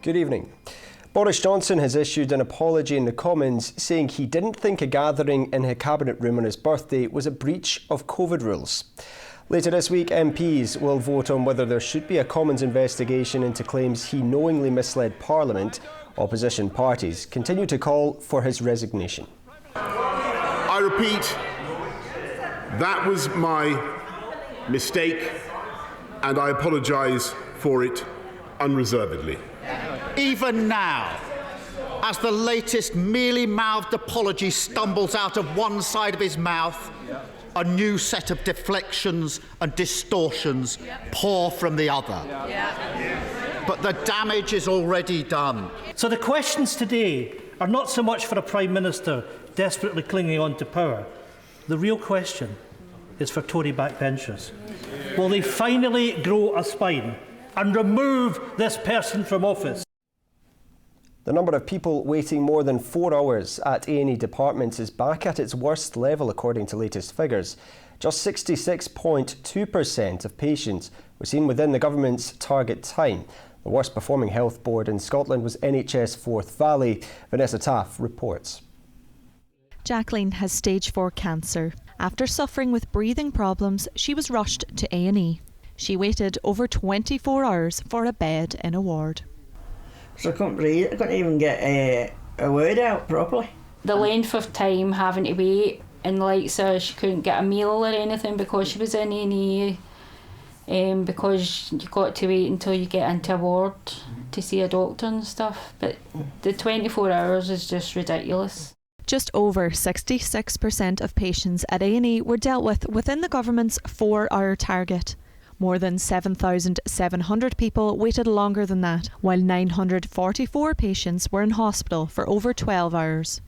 Good evening. Boris Johnson has issued an apology in the Commons, saying he didn't think a gathering in a cabinet room on his birthday was a breach of COVID rules. Later this week, MPs will vote on whether there should be a Commons investigation into claims he knowingly misled Parliament. Opposition parties continue to call for his resignation. I repeat, that was my mistake, and I apologise for it unreservedly. Even now, as the latest mealy-mouthed apology stumbles out of one side of his mouth, a new set of deflections and distortions pour from the other. But the damage is already done. So the questions today are not so much for a Prime Minister desperately clinging on to power. The real question is for Tory backbenchers. Will they finally grow a spine and remove this person from office? The number of people waiting more than 4 hours at A&E departments is back at its worst level according to latest figures. Just 66.2% of patients were seen within the government's target time. The worst performing health board in Scotland was NHS Forth Valley. Vanessa Taff reports. Jacqueline has stage 4 cancer. After suffering with breathing problems, she was rushed to A&E. She waited over 24 hours for a bed in a ward. So I couldn't breathe, I couldn't even get a word out properly. The length of time having to wait, and like so she couldn't get a meal or anything because she was in A&E, because you got to wait until you get into a ward to see a doctor and stuff. But the 24 hours is just ridiculous. Just over 66% of patients at A&E were dealt with within the government's 4-hour target. More than 7,700 people waited longer than that, while 944 patients were in hospital for over 12 hours.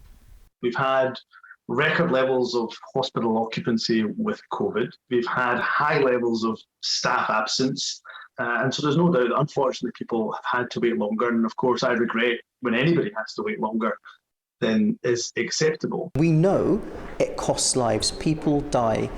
We've had record levels of hospital occupancy with COVID. We've had high levels of staff absence. And so there's no doubt that unfortunately people have had to wait longer. And of course I regret when anybody has to wait longer than is acceptable. We know it costs lives. People die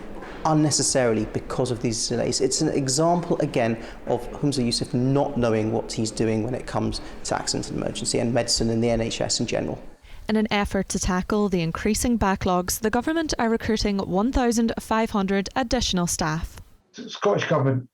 unnecessarily because of these delays. It's an example again of Humza Yousaf not knowing what he's doing when it comes to accident and emergency and medicine and the NHS in general. In an effort to tackle the increasing backlogs, the government are recruiting 1,500 additional staff. The Scottish Government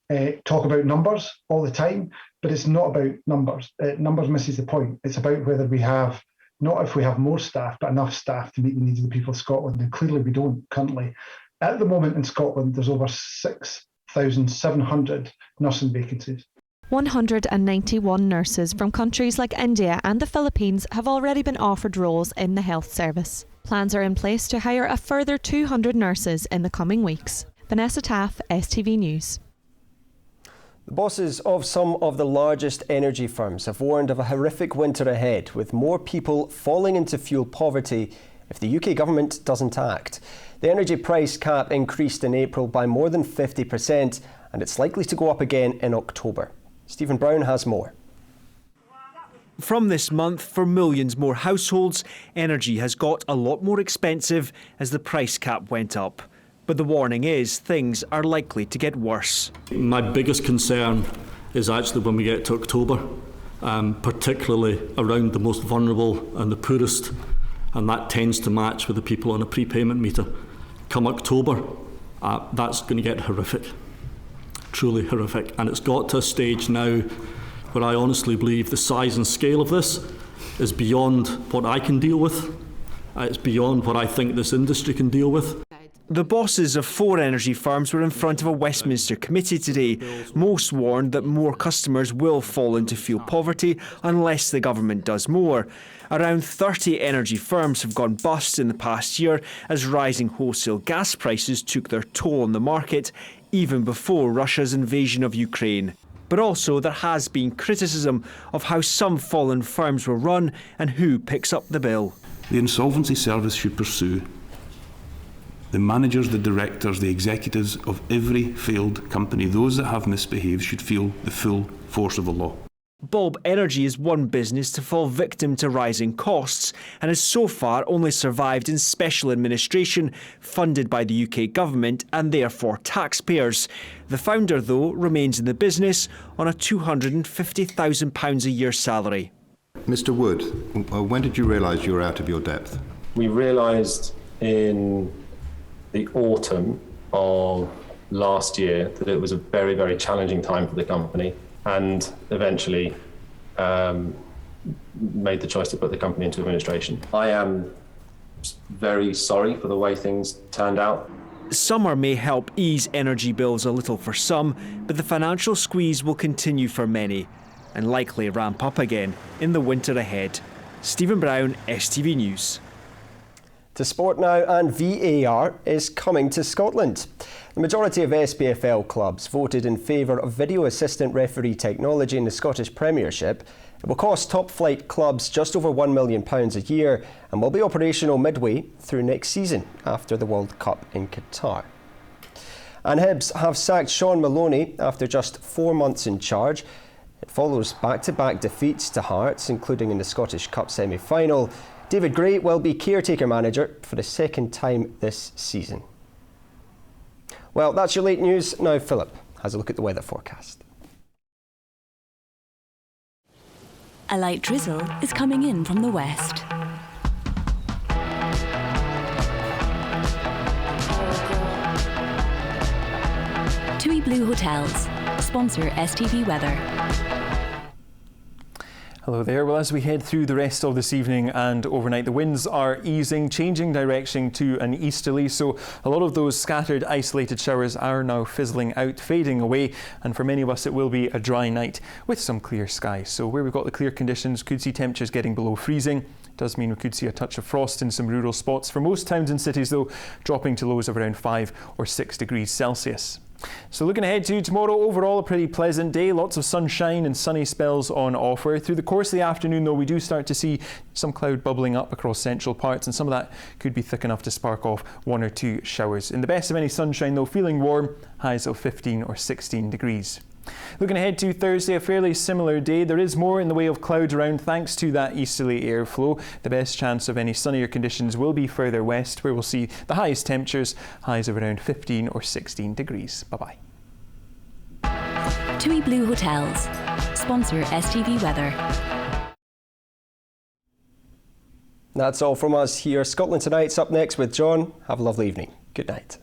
talk about numbers all the time, but it's not about numbers. Numbers misses the point. It's about whether we have, not if we have more staff, but enough staff to meet the needs of the people of Scotland, and clearly we don't currently. At the moment in Scotland, there's over 6,700 nursing vacancies. 191 nurses from countries like India and the Philippines have already been offered roles in the health service. Plans are in place to hire a further 200 nurses in the coming weeks. Vanessa Taff, STV News. The bosses of some of the largest energy firms have warned of a horrific winter ahead, with more people falling into fuel poverty if the UK government doesn't act. The energy price cap increased in April by more than 50%, and it's likely to go up again in October. Stephen Brown has more. From this month, for millions more households, energy has got a lot more expensive as the price cap went up. But the warning is things are likely to get worse. My biggest concern is actually when we get to October, particularly around the most vulnerable and the poorest, and that tends to match with the people on a prepayment meter. Come October, that's going to get horrific, truly horrific. And it's got to a stage now where I honestly believe the size and scale of this is beyond what I can deal with. It's beyond what I think this industry can deal with. The bosses of 4 energy firms were in front of a Westminster committee today. Most warned that more customers will fall into fuel poverty unless the government does more. Around 30 energy firms have gone bust in the past year as rising wholesale gas prices took their toll on the market, even before Russia's invasion of Ukraine. But also there has been criticism of how some fallen firms were run and who picks up the bill. The Insolvency Service should pursue the managers, the directors, the executives of every failed company. Those that have misbehaved should feel the full force of the law. Bulb Energy is one business to fall victim to rising costs and has so far only survived in special administration funded by the UK government and therefore taxpayers. The founder, though, remains in the business on a £250,000 a year salary. Mr. Wood, when did you realise you were out of your depth? We realised in the autumn of last year that it was a very, very challenging time for the company, and eventually made the choice to put the company into administration. I am very sorry for the way things turned out. Summer may help ease energy bills a little for some, but the financial squeeze will continue for many and likely ramp up again in the winter ahead. Stephen Brown, STV News. To sport now, and VAR is coming to Scotland. The majority of SPFL clubs voted in favour of video assistant referee technology in the Scottish Premiership. It will cost top-flight clubs just over £1 million a year and will be operational midway through next season after the World Cup in Qatar. And Hibs have sacked Sean Maloney after just 4 months in charge. It follows back-to-back defeats to Hearts, including in the Scottish Cup semi-final. David Gray will be caretaker manager for the second time this season. Well, that's your late news. Now Philip has a look at the weather forecast. A light drizzle is coming in from the west. TUI Blue Hotels sponsor STV Weather. Hello there. Well, as we head through the rest of this evening and overnight, the winds are easing, changing direction to an easterly, so a lot of those scattered, isolated showers are now fizzling out, fading away, and for many of us it will be a dry night with some clear skies. So where we've got the clear conditions, could see temperatures getting below freezing. Does mean we could see a touch of frost in some rural spots. For most towns and cities, though, dropping to lows of around 5 or 6 degrees Celsius. So looking ahead to tomorrow, overall a pretty pleasant day, lots of sunshine and sunny spells on offer. Through the course of the afternoon, though, we do start to see some cloud bubbling up across central parts, and some of that could be thick enough to spark off 1 or 2 showers. In the best of any sunshine, though, feeling warm, highs of 15 or 16 degrees. Looking ahead to Thursday, a fairly similar day. There is more in the way of clouds around thanks to that easterly airflow. The best chance of any sunnier conditions will be further west, where we'll see the highest temperatures, highs of around 15 or 16 degrees. Bye-bye. TUI Blue Hotels sponsor STV Weather. That's all from us here. Scotland Tonight's up next with John. Have a lovely evening. Good night.